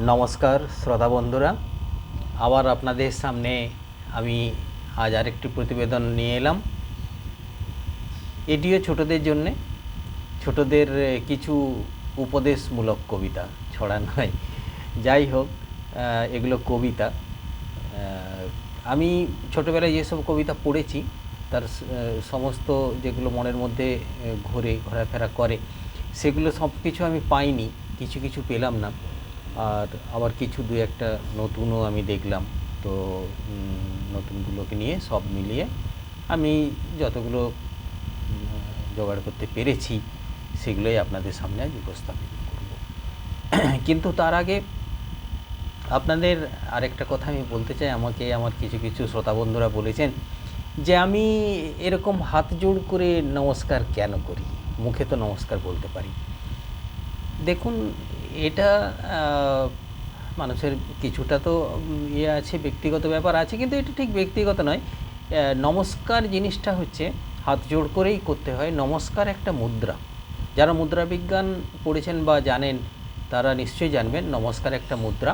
নমস্কার শ্রোতা বন্ধুরা, আবার আপনাদের সামনে আমি আজ আরেকটি প্রতিবেদন নিয়ে এলাম। এটিও ছোটদের জন্যে, ছোটদের কিছু উপদেশমূলক কবিতা, ছড়া নয়। যাই হোক, এগুলো কবিতা। আমি ছোটোবেলায় যেসব কবিতা পড়েছি তার সমস্ত যেগুলো মনের মধ্যে ঘোরাফেরা করে সেগুলো সব কিছু আমি পাইনি, কিছু কিছু পেলাম না, আর আবার কিছু দু একটা নতুনও আমি দেখলাম। তো নতুনগুলোকে নিয়ে সব মিলিয়ে আমি যতগুলো জোগাড় করতে পেরেছি সেগুলোই আপনাদের সামনে আজ উপস্থাপিত করব। কিন্তু তার আগে আপনাদের আরেকটা কথা আমি বলতে চাই। আমাকে আমার কিছু কিছু শ্রোতা বন্ধুরা বলেছেন যে আমি এরকম হাত জোড় করে নমস্কার কেন করি, মুখে তো নমস্কার বলতে পারি। দেখুন, এটা মানুষের কিছুটা তো আছে, ব্যক্তিগত ব্যাপার আছে, কিন্তু এটা ঠিক ব্যক্তিগত নয়। নমস্কার জিনিসটা হচ্ছে হাত জোড় করেই করতে হয়। নমস্কার একটা মুদ্রা। যারা মুদ্রা বিজ্ঞান পড়েছেন বা জানেন তারা নিশ্চয়ই জানবেন নমস্কার একটা মুদ্রা।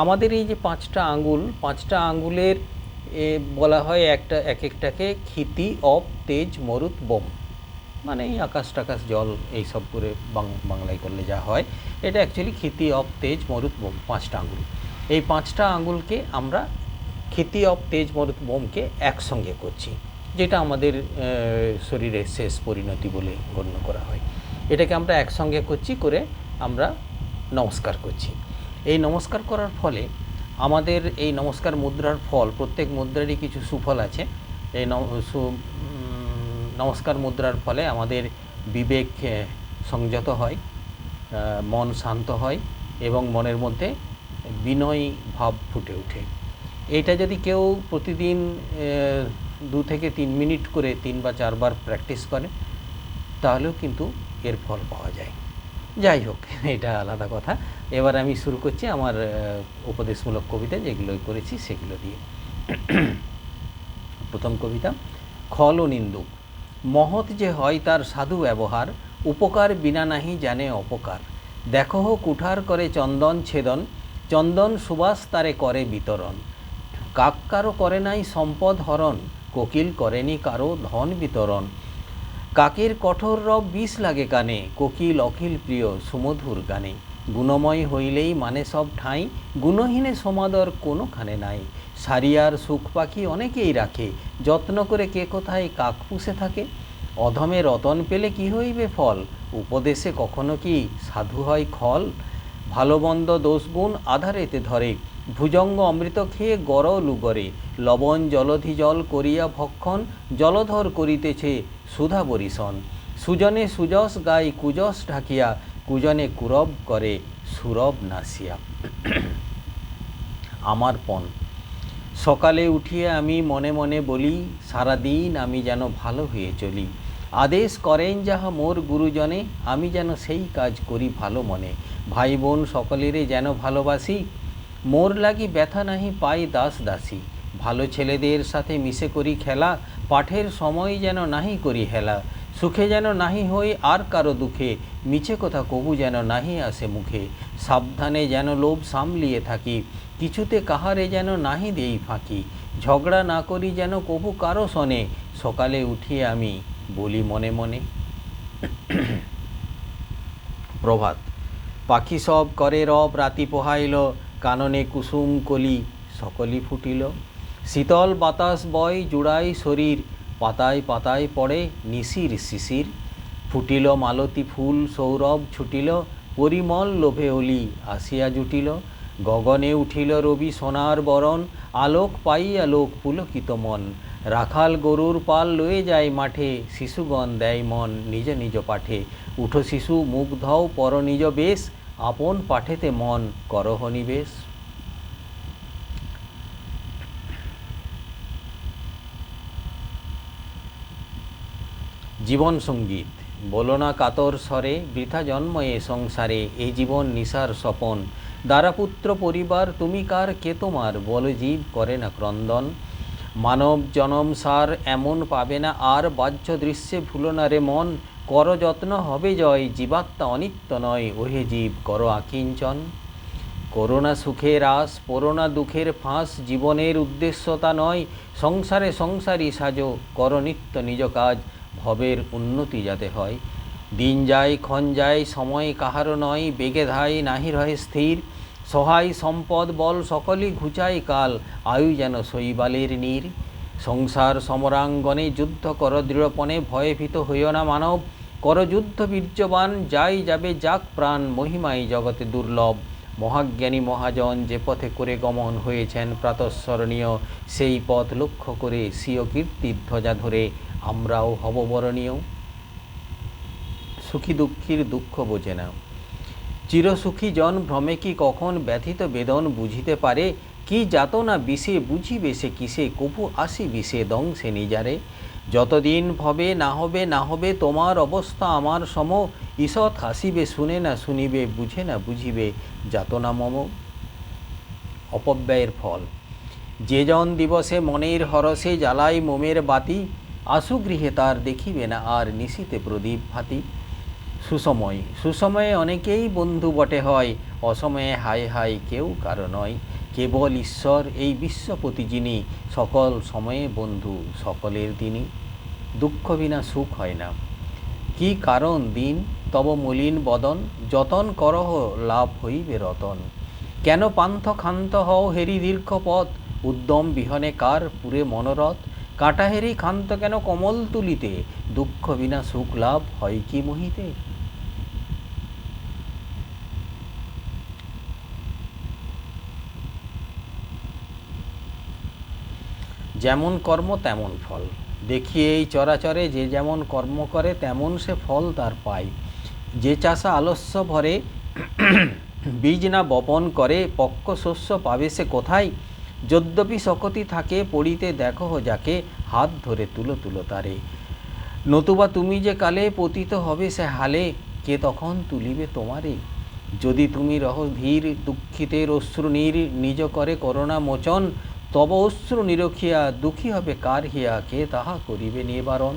আমাদের এই যে পাঁচটা আঙ্গুলের বলা হয় এক একটাকে ক্ষিতি, অপ, তেজ, মরুত, বোম। মানে এই আকাশ টাকাশ জল এইসব করে বাংলায় করলে যা হয়, এটা অ্যাকচুয়ালি ক্ষিতি, অপ, তেজ, মরুত, বোম, পাঁচটা আঙ্গুল। এই পাঁচটা আঙ্গুলকে আমরা ক্ষিতি, অপ, তেজ, মরুত, বোমকে একসঙ্গে করছি, যেটা আমাদের শরীরের শেষ পরিণতি বলে গণ্য করা হয়। এটাকে আমরা একসঙ্গে করে আমরা নমস্কার করছি। এই নমস্কার করার ফলে আমাদের এই নমস্কার মুদ্রার ফল, প্রত্যেক মুদ্রারই কিছু সুফল আছে। এই নমস্কার মুদ্রার ফলে আমাদের বিবেক সংযত হয়, মন শান্ত হয় এবং মনের মধ্যে বিনয় ভাব ফুটে ওঠে। এটা যদি কেউ প্রতিদিন 2 থেকে 3 মিনিট করে 3 বা 4 বার প্র্যাকটিস করে তাহলেও কিন্তু এর ফল পাওয়া যায়। যাই হোক, এটা আলাদা কথা। এবার আমি শুরু করছি আমার উপদেশমূলক কবিতা যেগুলো করেছি সেগুলো দিয়ে। প্রথম কবিতা, খল ও নিন্দুক। মহৎ যে হয় তার সাধু ব্যবহার, উপকার বিনা নাহি জানে অপকার। দেখো কুঠার করে চন্দন ছেদন, চন্দন সুবাস তারে করে বিতরণ। কাক কারো করে নাই সম্পদ হরণ, কোকিল করেনি কারো ধন বিতরণ। কাকের কঠোর রব বিষ লাগে কানে, কোকিল অখিল প্রিয় সুমধুর গানে। গুণময় হইলেই মানে সব ঠাঁই, গুণহীনে সমাদর কোনোখানে নাই। সারিয়ার সুখ পাখি অনেকেই রাখে, যত্ন করে কে কোথায় কাক পুষে থাকে। অধমে রতন পেলে কি হইবে ফল, উপদেশে কখনো কি সাধু হয় খল। ভালোমন্দ দোষগুণ আধারেতে ধরে, ভুজঙ্গ অমৃত খেয়ে গড় লুগরে। লবণ জলধি জল করিয়া ভক্ষণ, জলধর করিতেছে সুধা বরিশন। সুজনে সুযশ গাই কুযশ ঢাকিয়া, কুজনে কুরব করে সুরব নাসিয়া। আমার পণ। সকালে উঠিয়ে আমি মনে মনে বলি, সারাদিন আমি যেন ভালো হয়ে চলি। আদেশ করেন যাহা মোর গুরুজনে, আমি যেন সেই কাজ করি ভালো মনে। ভাই বোন সকলেরে যেন ভালোবাসি, মোর লাগি ব্যথা নাহি পাই দাস দাসী। ভালো ছেলেদের সাথে মিশে করি খেলা, পাঠের সময় যেন নাহি করি হেলা। সুখে যেন নাহি হই আর কারো দুঃখে, মিছে কথা কবু যেন নাহি আসে মুখে। সাবধানে যেন লোভ সামলিয়ে থাকি, কিছুতে কাহারে যেন নাহি দেই ফাঁকি। ঝগড়া না করি যেন কবু কারো শোনে, সকালে উঠিয়ে আমি বলি মনে মনে। প্রভাত। পাখি সব করে রব রাতি পোহাইল, কাননে কুসুম কলি সকলই ফুটিল। শীতল বাতাস বয় জুড়াই শরীর, পাতায় পাতায় পড়ে নিশির শিশির। ফুটিল মালতী ফুল সৌরভ ছুটিল, পরিমল লোভে অলি আসিয়া জুটিল। গগনে উঠিল রবি সোনার বরণ, আলোক পাইয়া লোক পুলকিত মন। রাখাল গরুর পাল লয়ে যায় মাঠে, শিশুগণ দেয় মন নিজ নিজ পাঠে। উঠো শিশু মুখ ধও পর নিজ বেশ, আপন পাঠেতে মন করহ নিবেশ। জীবন সঙ্গীত। বলো না কাতর স্বরে, বৃথা জন্ম এ সংসারে, এ জীবন নিশার স্বপন। দ্বারাপুত্র পরিবার তুমি কার কে তোমার, বলো জীব করে না ক্রন্দন। মানব জনম সার এমন পাবে না আর, বাহ্য দৃশ্যে ভুলো না রে মন। কর যত্ন হবে জয়, জীবাত্মা অনিত্য নয়, ওহে জীব কর আকিঞ্চন। করোনা সুখের আস করোনা দুঃখের ফাঁস, জীবনের উদ্দেশ্য তা নয়, সংসারে সংসারী সাজো, কর নিত্য নিজ কাজ, ভবের উন্নতি যাতে হয়। দিন যায় ক্ষণ যায় সময় কাহারও নয়, বেগে ধায় নাহি রহে স্থির, সহায় সম্পদ বল সকলই ঘুচায় কাল, আয়ু যেন শৈবালের নীর। সংসার সমরাঙ্গনে যুদ্ধ কর দৃঢ়পণে, ভয়ে ভীত হইও না মানব, কর যুদ্ধ বীর্যবান, যাই যাবে যাক প্রাণ, মহিমাই জগতে দুর্লভ। মহাজ্ঞানী মহাজন যে পথে করে গমন হয়েছেন প্রাতঃস্মরণীয়, সেই পথ লক্ষ্য করে স্বীয় কীর্তির ধ্বজা ধরে আমরাও হব বরণীয়। সুখী দুঃখীর দুঃখ বোঝে না, চিরসুখী জন ভ্রমে কি কখন ব্যথিত বেদন বুঝিতে পারে, কি যাতনা বিষে বুঝিবে সে কিসে, কভু আসি বিষে দংশে নিজারে। যতদিন ভবে না হবে তোমার অবস্থা আমার সম, ঈষৎ হাসিবে শুনে না শুনিবে, বুঝে না বুঝিবে যাতনা মম। অপব্যয়ের ফল, যে জন দিবসে মনের হরসে জ্বালাই মোমের বাতি, আশুগৃহে তার দেখিবে না আর নিশীতে প্রদীপ ভাতি। সুসময়ে অনেকেই বন্ধু বটে হয়, অসময়ে হায় হায় কেউ কারো নয়। কেবল ঈশ্বর এই বিশ্বপতি যিনি, সকল সময়ে বন্ধু সকলের তিনি। দুঃখ বিনা সুখ হয় না, কি কারণ দিন তব মলিন বদন, যতন করহ লাভ হইবে রতন। কেন পান্থ ক্ষান্ত হও হেরি দীর্ঘ পথ, উদ্যম বিহনে কার পুরে মনোরথ। কাঁটা হেরি ক্ষান্ত কেন কমল তুলিতে, দুঃখ বিনা সুখ লাভ হয় কি মোহিতে। যেমন কর্ম তেমন ফল, দেখি এই চরাচরে যে যেমন কর্ম করে তেমন সে ফল তার পায়। যে চাষা আলস্য ভরে বীজ না বপন করে, পক্ক শস্য পাবে সে কোথায়। যদ্যপি শকতি থাকে পড়িতে দেখো যাকে, হাত ধরে তুলো তুলো তারে। নতুবা তুমি যে কালে পতিত হবে সে হালে, কে তখন তুলিবে তোমারে। যদি তুমি রহ ধীর দুঃখিতের অশ্রুনীর, নিজ করে করুণা মোচন, তব অশ্রু নিরখিয়া দুঃখী হবে কার হিয়া, কে তাহা করিবে নিবারণ।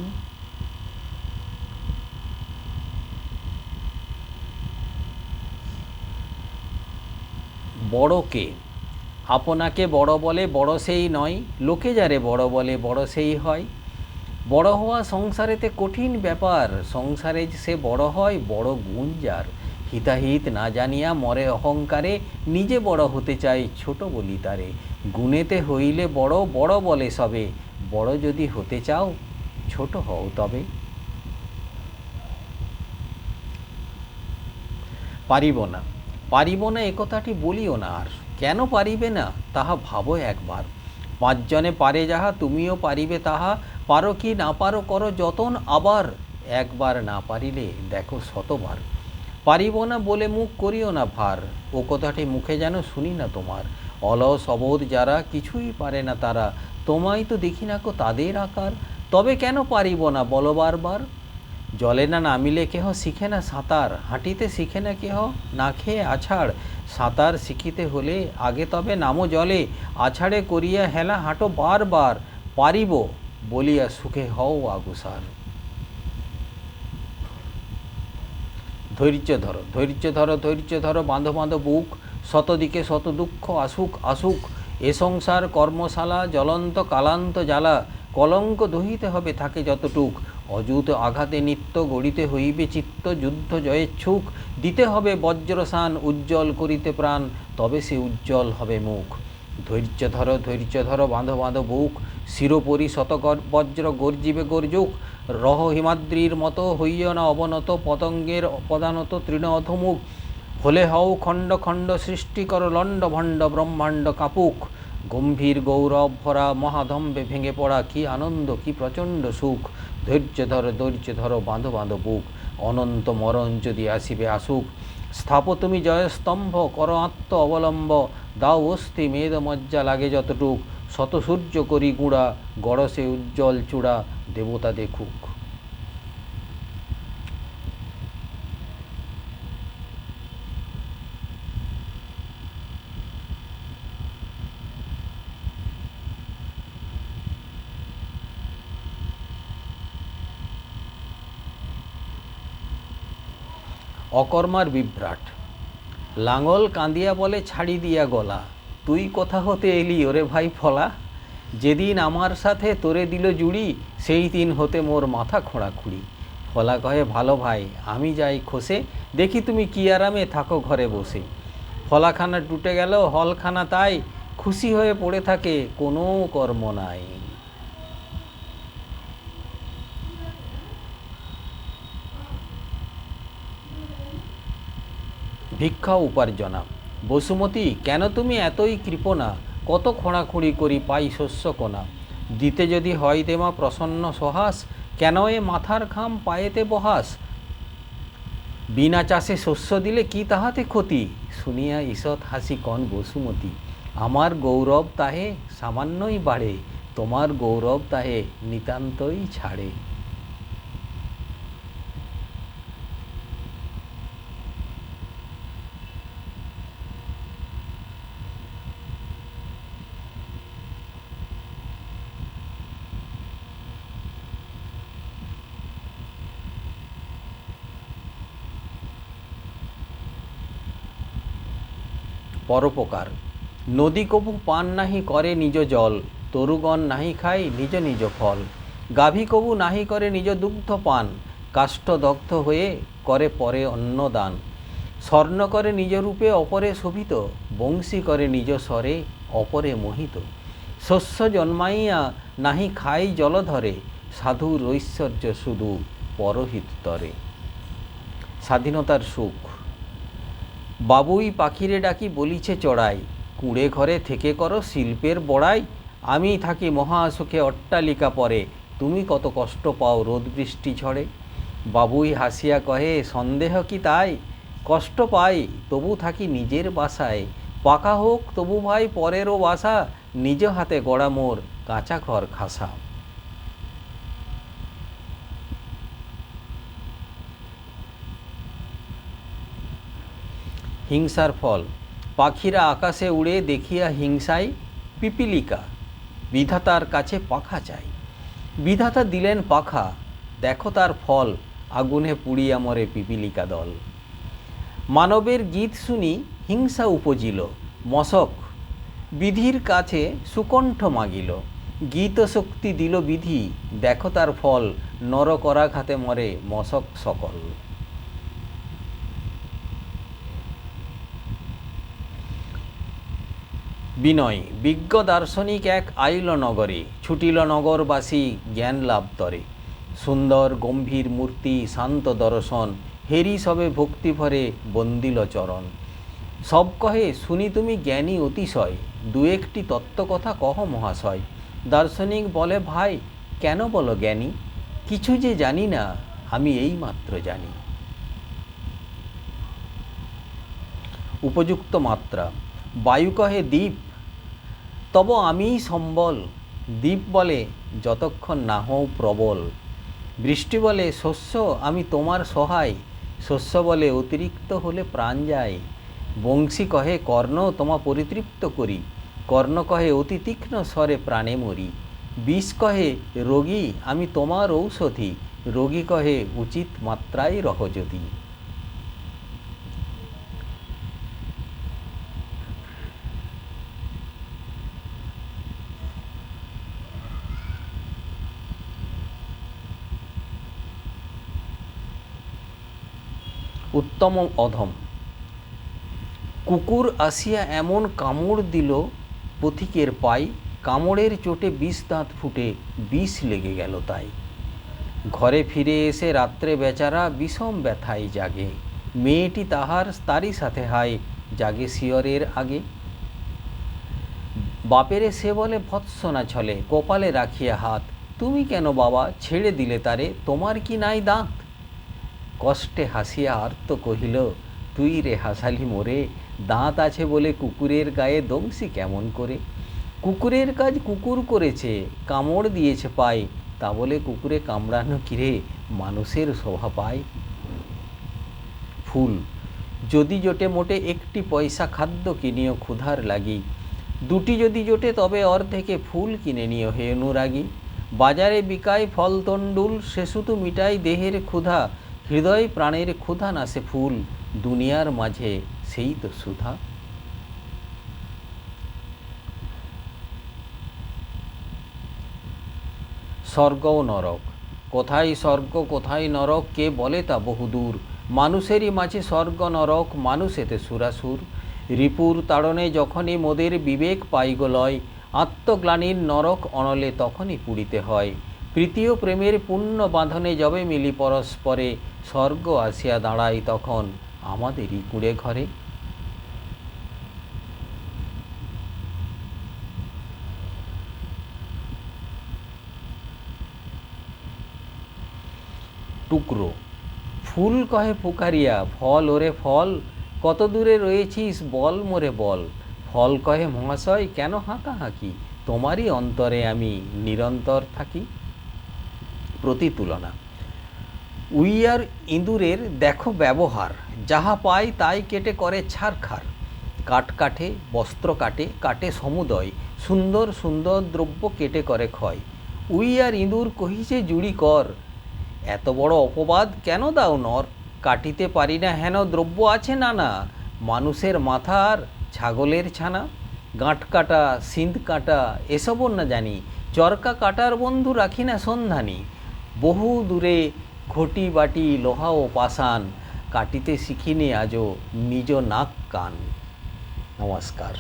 বড় কে, আপনাকে বড় বলে বড় সেই নয়, লোকে যারে বড় বলে বড় সেই হয়। বড় হওয়া সংসারেতে কঠিন ব্যাপার, সংসারে সে বড় হয় বড় গুণ যার। হিতাহিত না জানিয়া মরে অহংকারে, নিজে বড় হতে চাই ছোট বলি তারে। গুণেতে হইলে বড় বড় বলে সবে, বড় যদি হতে চাও ছোট হও তবে। পারিব না এ কথাটি বলিও না আর, কেন পারিবে না তাহা ভাবো একবার। পাঁচজনে পারে যাহা তুমিও পারিবে তাহা, পারো কি না পারো করো যতন আবার, একবার না পারিলে দেখো শতবার। পারিব না বলে মুখ করিও না ভার, ও কথাটি মুখে যেন শুনি না তোমার। অলস অবোধ যারা কিছুই পারে না তারা, তোমায় তো দেখি না কো তাদের আকার। তবে কেন পারিব না বলো বারবার। জলে না নামিলে কেহ শিখে না সাঁতার, হাঁটিতে শিখে না কেহ না খেয়ে আছাড়। সাঁতার শিখিতে হলে আগে তবে নামো জলে, আছাড়ে করিয়া হেলা হাঁটো বারবার। পারিব বলিয়া সুখে হও আগুসার। ধৈর্য ধরো ধৈর্য ধরো ধৈর্য ধরো, বাঁধো বাঁধো বুক, শতদিকে শত দুঃখ আসুক আসুক। এ সংসার কর্মশালা জ্বলন্ত কালান্ত জ্বালা, কলঙ্ক দহিতে হবে থাকে যতটুক। অযুত আঘাতে নিত্য গড়িতে হইবে চিত্ত, যুদ্ধ জয়েচ্ছুক। দিতে হবে বজ্রসান উজ্জ্বল করিতে প্রাণ, তবে সে উজ্জ্বল হবে মুখ। ধৈর্য ধরো বাঁধো বাঁধো বুক, শিরোপরি শত বজ্র গর্জিবে গর্জুক। রহ হিমাদ্রির মতো হইও না অবনত, পতঙ্গের পদানত তৃণ অধমুখ। হলে হও খণ্ড খণ্ড সৃষ্টি কর লণ্ড ভণ্ড ব্রহ্মাণ্ড কাপুক। গম্ভীর গৌরব ভরা মহাধম্বে ভেঙে পড়া, কি আনন্দ কি প্রচণ্ড সুখ। ধৈর্য ধরো বাঁধো বাঁধো বুক, অনন্ত মরণ যদি আসিবে আসুক। স্থাপ তুমি জয়স্তম্ভ কর আত্ম অবলম্ব, দাও অস্থি মেদ মজ্জা লাগে যতটুক। শত সূর্য করি গুঁড়া, গড়সে উজ্জ্বল চূড়া, দেবতা দেখুক। অকর্মার বিভ্রাট, লাঙল কাঁদিয়া বলে ছাড়ি দিয়া গলা, তুই কোথা হতে এলি ওরে ভাই ফলা? যেদিন আমার সাথে তোরে দিল জুড়ি, সেই দিন হতে মোর মাথা খোঁড়াখুড়ি। ফলা কহে ভালো ভাই আমি যাই খসে, দেখি তুমি কি আরামে থাকো ঘরে বসে। ফলাখানা টুটে গেল হলখানা তাই, খুশি হয়ে পড়ে থাকে কোনো কর্ম নাই। ভিক্ষা উপার্জনা। বসুমতী কেন তুমি এতই কৃপণা, কত খোঁড়াখুঁড়ি করি পাই শস্য কোনা। দিতে যদি হয় তেমা প্রসন্ন সহাস, কেন এ মাথার ঘাম পায়েতে বহাস। বিনা চাষে শস্য দিলে কি তাহাতে ক্ষতি, শুনিয়া ঈষৎ হাসি কন বসুমতী। আমার গৌরব তাহে সামান্যই বাড়ে, তোমার গৌরব তাহে নিতান্তই ছাড়ে। পরোপকার। নদী কবু পান নাহি করে নিজ জল, তরুগণ নাহি খায় নিজ নিজ ফল। গাভী কবু নাহি করে নিজ দুগ্ধ পান, কাষ্ঠদগ্ধ হয়ে করে পরে অন্নদান। স্বর্ণ করে নিজ রূপে অপরে শোভিত, বংশী করে নিজ স্বরে অপরে মোহিত। শস্য জন্মাইয়া নাহি খাই জলধরে, সাধুর ঐশ্বর্য শুধু পরহিত তরে। স্বাধীনতার সুখ। বাবুই পাখিরে ডাকি বলিছে চড়াই, কুঁড়ে ঘরে থেকে করো শিল্পের বড়াই। আমি থাকি মহাসুখে অট্টালিকা পরে, তুমি কত কষ্ট পাও রোদ বৃষ্টি ঝড়ে। বাবুই হাসিয়া কহে সন্দেহ কি তাই, কষ্ট পাই তবু থাকি নিজের বাসায়। পাকা হোক তবু ভাই পরেরও বাসা, নিজ হাতে গড়া মোর কাঁচা ঘর খাসা। হিংসার ফল। পাখিরা আকাশে উড়ে দেখিয়া হিংসায় পিপিলিকা, বিধাতার কাছে পাখা চাই। বিধাতা দিলেন পাখা, দেখো তার ফল, আগুনে পুড়িয়া মরে পিপিলিকা দল। মানবের গীত শুনি হিংসা উপজিল, মশক বিধির কাছে সুকণ্ঠ মাগিল। গীত শক্তি দিল বিধি, দেখো তার ফল, নর করাঘাতে মরে মশক সকল। বিনয়। বিজ্ঞ দার্শনিক এক আইল নগরে, ছুটিল নগরবাসী জ্ঞান লাভ তরে। সুন্দর গম্ভীর মূর্তি শান্ত দর্শন, হেরি সবে ভক্তি ভরে বন্দিল চরণ। সব কহে শুনি তুমি জ্ঞানী অতিশয়, দু একটি তত্ত্বকথা কহ মহাশয়। দার্শনিক বলে ভাই কেন বলো জ্ঞানী, কিছু যে জানি না আমি এই মাত্র জানি। উপযুক্ত মাত্রা। বায়ু কহে দীপ, তব আমিই সম্বল। দ্বীপ বলে যতক্ষণ না হও প্রবল। বৃষ্টি বলে শস্য আমি তোমার সহায়, শস্য বলে অতিরিক্ত হলে প্রাণ যায়। বংশী কহে কর্ণ তোমা পরিতৃপ্ত করি, কর্ণ কহে অতি তীক্ষ্ণ স্বরে প্রাণে মরি। বিষ কহে রোগী আমি তোমার ঔষধি, রোগী কহে উচিত মাত্রায় রহ যদি। উত্তম অধম। কুকুর আসিয়া এমন কামড় দিল পথিকের পাই, কামড়ের চোটে 20 দাঁত ফুটে বিষ লেগে গেল তাই। ঘরে ফিরে এসে রাত্রে বেচারা বিষম ব্যথায় জাগে, মেয়েটি তারই সাথে হায় জাগে শিয়রের আগে। বাপেরে সে বলে ভৎসনা ছলে, কপালে রাখিয়া হাত, তুমি কেন বাবা ছেড়ে দিলে তারে, তোমার কি নাই দাঁত। কষ্টে হাসিয়া আর্ত কহিল, তুই রে হাসালি মোরে, দাঁত আছে বলে কুকুরের গায়ে দংশি কেমন করে। কুকুরের কাজ কুকুর করেছে, কামড় দিয়েছে পায়, তা বলে কুকুরে কামড়ানো কিরে মানুষের শোভা পায়। ফুল। যদি জোটে মোটে একটি পয়সা খাদ্য কিনিও ক্ষুধার লাগি, দুটি যদি জোটে তবে অর্ধেকে ফুল কিনে নিও হে অনুরাগী। বাজারে বিকায় ফল তন্ডুল, সে শুধু মিটাই দেহের ক্ষুধা, হৃদয় প্রাণের ক্ষুধা নাসে ফুল, দুনিয়ার মাঝে সেই তো সুধা। স্বর্গ ও নরক, কোথায় স্বর্গ কোথায় নরক কে বলে তা বহুদূর। মানুষেরই মাঝে স্বর্গ নরক, মানুষ এতে সুরাসুর। রিপুর তাড়নে যখনই মোদের বিবেক পাইগ লয়, আত্মগ্লানির নরক অনলে তখনই পুড়িতে হয়। প্রীতি ও প্রেমের পুণ্য বাঁধনে যবে মিলি পরস্পরে, স্বর্গ আসিয়া দাঁড়ায় তখন আমাদেরই কুঁড়ে ঘরে। টুকরো, ফুল কহে পুকারিয়া, ফল ওরে ফল, কত দূরে রয়েছিস বল মোরে বল। ফল কহে মহাশয় কেন হাঁকাহাঁকি, তোমারই অন্তরে আমি নিরন্তর থাকি। প্রতিতুলনা, উইয়ার ইঁদুরের দেখো ব্যবহার, যাহা পায় তাই কেটে করে ছারখার। কাঠ কাটে, বস্ত্র কাটে, কাটে সমুদয়, সুন্দর সুন্দর দ্রব্য কেটে করে ক্ষয়। উইয়ার ইঁদুর কহিছে জুড়ি কর, এত বড় অপবাদ কেন দাও নর। কাটিতে পারি না হেন দ্রব্য আছে নানা, মানুষের মাথা আর ছাগলের ছানা। গাঁট কাটা, সিঁধ কাটা এসবও না জানি, চরকা কাটার বন্ধু রাখি না সন্ধানী। বহু দূরে ঘটি বাটি লোহা ও পাষাণ, কাটিতে শিখিনি আজও নিজ নাক কান। নমস্কার।